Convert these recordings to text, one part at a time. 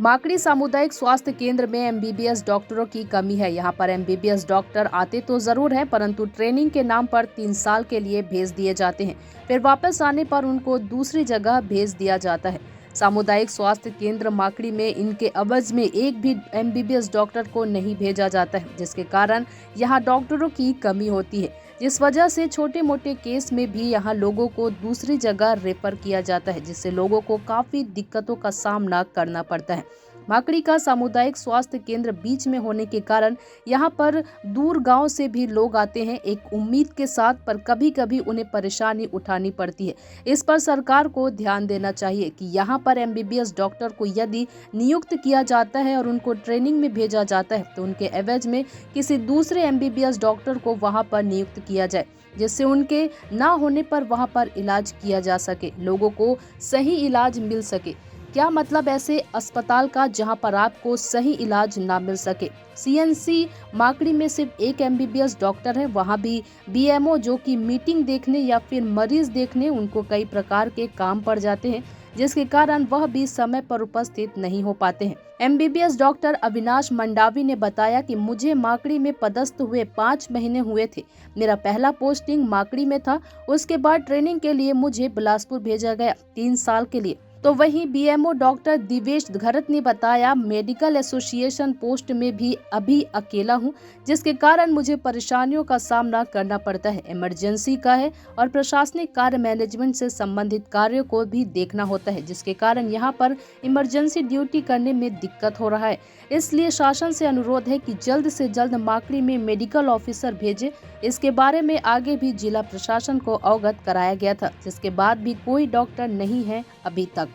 माकड़ी सामुदायिक स्वास्थ्य केंद्र में एमबीबीएस डॉक्टरों की कमी है। यहाँ पर एमबीबीएस डॉक्टर आते तो जरूर हैं, परंतु ट्रेनिंग के नाम पर 3 साल के लिए भेज दिए जाते हैं। फिर वापस आने पर उनको दूसरी जगह भेज दिया जाता है। सामुदायिक स्वास्थ्य केंद्र माकड़ी में इनके अवज में एक भी एमबीबीएस डॉक्टर को नहीं भेजा जाता है, जिसके कारण यहाँ डॉक्टरों की कमी होती है, जिस वजह से छोटे मोटे केस में भी यहाँ लोगों को दूसरी जगह रेफर किया जाता है, जिससे लोगों को काफी दिक्कतों का सामना करना पड़ता है। माकड़ी का सामुदायिक स्वास्थ्य केंद्र बीच में होने के कारण यहाँ पर दूर गांव से भी लोग आते हैं एक उम्मीद के साथ, पर कभी कभी उन्हें परेशानी उठानी पड़ती है। इस पर सरकार को ध्यान देना चाहिए कि यहाँ पर एमबीबीएस डॉक्टर को यदि नियुक्त किया जाता है और उनको ट्रेनिंग में भेजा जाता है तो उनके एवज में किसी दूसरे एमबीबीएस डॉक्टर को वहाँ पर नियुक्त किया जाए, जिससे उनके ना होने पर वहाँ पर इलाज किया जा सके, लोगों को सही इलाज मिल सके। क्या मतलब ऐसे अस्पताल का जहां पर आपको सही इलाज ना मिल सके। सीएनसी माकड़ी में सिर्फ एक एमबीबीएस डॉक्टर है, वहां भी बीएमओ जो कि मीटिंग देखने या फिर मरीज देखने उनको कई प्रकार के काम पड़ जाते हैं, जिसके कारण वह भी समय पर उपस्थित नहीं हो पाते हैं। एमबीबीएस डॉक्टर अविनाश मंडावी ने बताया कि मुझे माकड़ी में पदस्थ हुए 5 महीने हुए थे। मेरा पहला पोस्टिंग माकड़ी में था, उसके बाद ट्रेनिंग के लिए मुझे बिलासपुर भेजा गया 3 साल के लिए। तो वहीं बीएमओ डॉक्टर दिवेश घरत ने बताया, मेडिकल एसोसिएशन पोस्ट में भी अभी अकेला हूं, जिसके कारण मुझे परेशानियों का सामना करना पड़ता है। इमरजेंसी का है और प्रशासनिक कार्य मैनेजमेंट से संबंधित कार्यों को भी देखना होता है, जिसके कारण यहां पर इमरजेंसी ड्यूटी करने में दिक्कत हो रहा है। इसलिए शासन से अनुरोध है कि जल्द से जल्द माकड़ी में मेडिकल ऑफिसर भेजे। इसके बारे में आगे भी जिला प्रशासन को अवगत कराया गया था, जिसके बाद भी कोई डॉक्टर नहीं है अभी तक।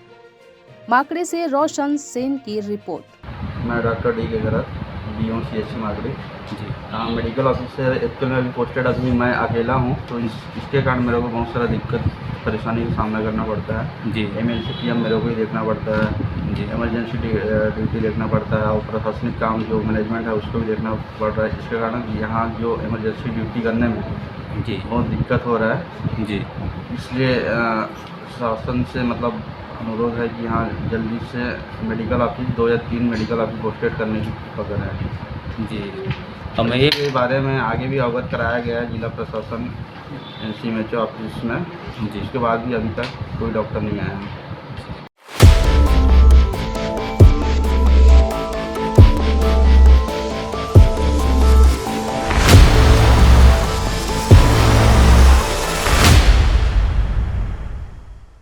माकड़ी से रोशन सेन की रिपोर्ट। मैं डॉक्टर डी के घरत, BOCH माकड़ी जी। हाँ, मेडिकल ऑफिसर एक्चुअल में अभी पोस्टेड अभी मैं अकेला हूँ, तो इसके कारण मेरे को बहुत सारा दिक्कत परेशानी का सामना करना पड़ता है जी। MLC PM मेरे को ही देखना पड़ता है जी, इमरजेंसी ड्यूटी देखना पड़ता है और प्रशासनिक काम जो मैनेजमेंट है उसको भी देखना पड़ रहा है। इसके कारण यहाँ जो इमरजेंसी ड्यूटी करने में जी बहुत दिक्कत हो रहा है जी। इसलिए शासन से मतलब अनुरोध है कि यहाँ जल्दी से मेडिकल ऑफिस 2 या 3 मेडिकल ऑफिस पोस्टेड करने की पकड़ है जी। हमें इसके बारे में आगे भी अवगत कराया गया है जिला प्रशासन NCMHO ऑफिस में, जिसके बाद भी अभी तक कोई डॉक्टर नहीं आया है।